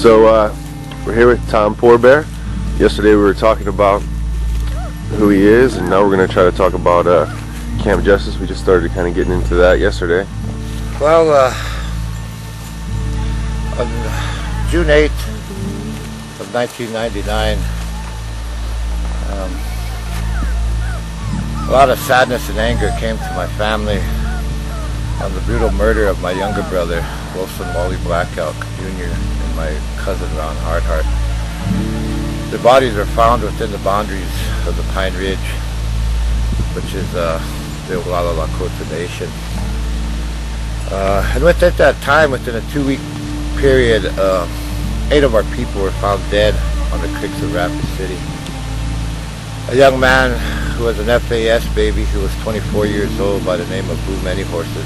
So we're here with Tom Poorbear. Yesterday we were talking about who he is, and now we're going to try to talk about Camp Justice. We just started kind of getting into that yesterday. Well, on June 8th of 1999, a lot of sadness and anger came to my family on the brutal murder of my younger brother, Wilson Wally Black Elk Jr. and my cousin Ron Hardheart. Their bodies were found within the boundaries of the Pine Ridge, which is the Oglala Lakota Nation. And within that time, within a 2-week period, 8 of our people were found dead on the creeks of Rapid City. A young man who was an FAS baby who was 24 years old by the name of Boo Many Horses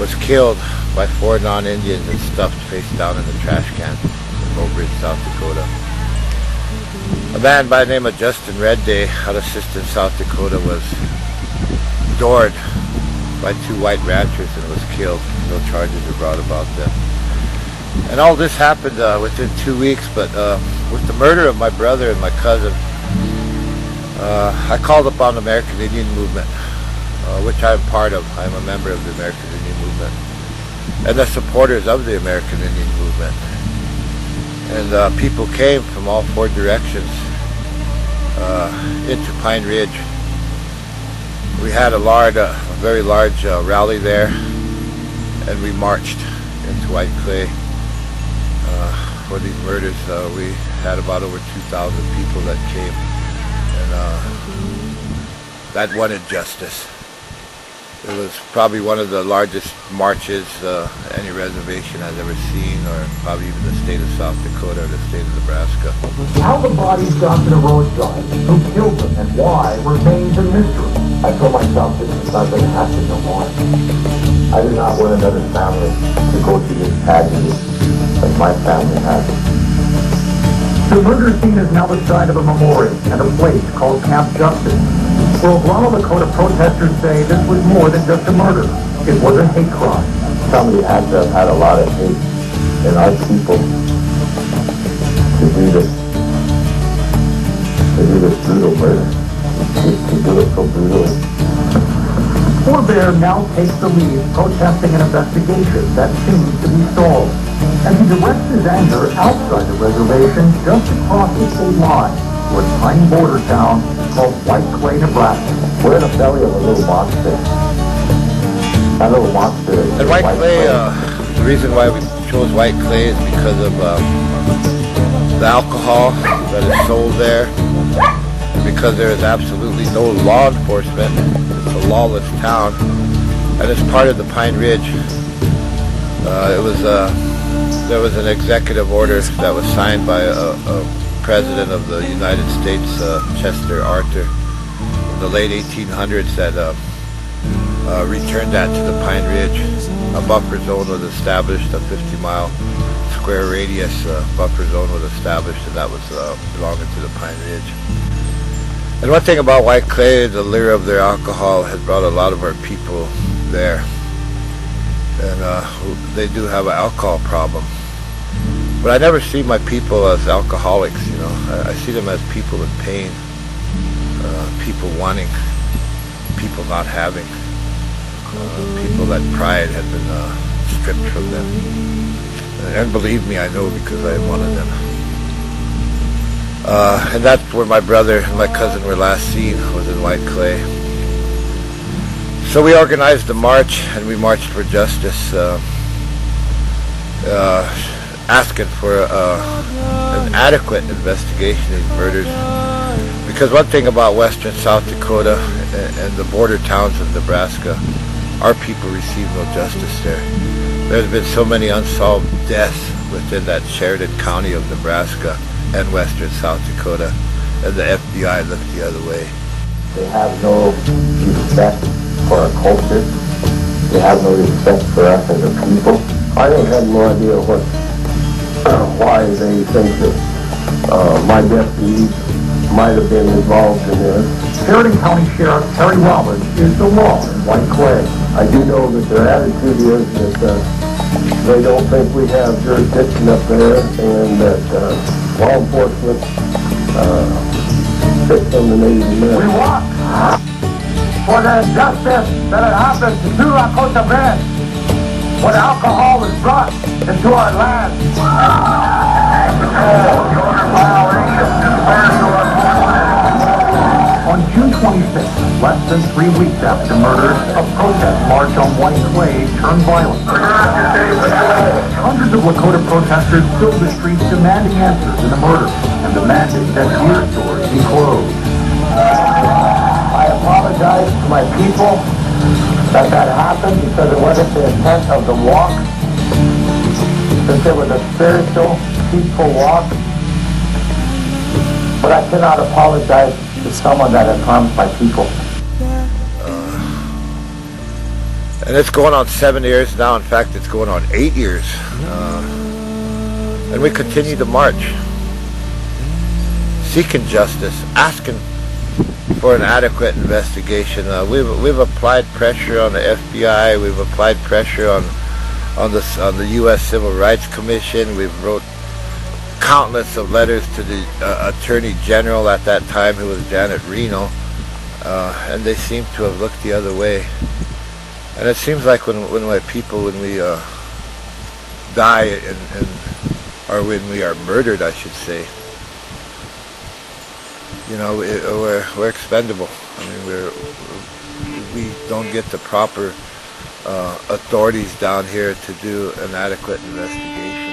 was killed by 4 non-Indians and stuffed face down in the trash can in Oak Ridge, South Dakota. A man by the name of Justin Redday out of Siston, South Dakota was doored by 2 white ranchers and was killed. No charges were brought about them. And all this happened within 2 weeks, but with the murder of my brother and my cousin, I called upon the American Indian Movement, which I'm part of. I'm a member of the American Indian Movement, and the supporters of the American Indian Movement. And people came from all 4 directions into Pine Ridge. We had a very large rally there, and we marched into White Clay for these murders. We had about over 2,000 people that came, and that wanted justice. It was probably one of the largest marches any reservation has ever seen, or probably even the state of South Dakota or the state of Nebraska. How the bodies got to the roadside, who killed them, and why remains a mystery. I told myself this is not going to happen no more. I do not want another family to go through this tragedy as my family has. The murder scene is now the site of a memorial and a place called Camp Justice. Well, Oglala Lakota protesters say this was more than just a murder. It was a hate crime. Somebody had to have had a lot of hate in our people to do this brutal murder, to do it so brutally. Poorbear now takes the lead, protesting an investigation that seems to be stalled. And he directs his anger outside the reservation just across the state line to a tiny border town called White Clay, Nebraska. We're in the belly of a little monster. That little monster is and White Clay, the reason why we chose White Clay is because of the alcohol that is sold there, and because there is absolutely no law enforcement. It's a lawless town, and it's part of the Pine Ridge. There was an executive order that was signed by a president of the United States, Chester Arthur, in the late 1800s that returned that to the Pine Ridge. A buffer zone was established, a 50-mile square radius buffer zone was established, and that was belonging to the Pine Ridge. And one thing about White Clay, the lure of their alcohol has brought a lot of our people there. And they do have an alcohol problem. But I never see my people as alcoholics, you know. I see them as people in pain, people wanting, people not having, people that pride had been stripped from them. And believe me, I know, because I am one of them. And that's where my brother and my cousin were last seen, was in White Clay. So we organized the march, and we marched for justice, asking for an adequate investigation of these murders. Because one thing about western South Dakota and the border towns of Nebraska, our people receive no justice there. There's been so many unsolved deaths within that Sheridan County of Nebraska and western South Dakota, and the FBI looked the other way. They have no respect for our culture. They have no respect for us as a people. I don't have no idea why they think that my deputies might have been involved in this. Sheridan County Sheriff Terry Roberts is the law in White Clay. I do know that their attitude is that They don't think we have jurisdiction up there, and that law enforcement picks on the Native Americans. We walk for the injustice that had happened to two Dakota men when alcohol was brought into our land. On June 26th, less than 3 weeks after the murders, a protest march on White Clay turned violent. Hundreds of Lakota protesters filled the streets demanding answers in the murder and demanding that beer stores be closed. I apologize to my people that happened because it wasn't the intent of the walk. Since it was a spiritual, peaceful walk. But I cannot apologize to someone that has harmed my people. And it's going on 7 years now. In fact, it's going on 8 years. And we continue to march, seeking justice, asking for an adequate investigation. We've applied pressure on the FBI. We've applied pressure on the U.S. Civil Rights Commission. We've wrote countless of letters to the Attorney General at that time, who was Janet Reno, and they seem to have looked the other way. And it seems like when my people, when we die or when we are murdered, I should say, you know, we're expendable. I mean, we don't get the proper authorities down here to do an adequate investigation.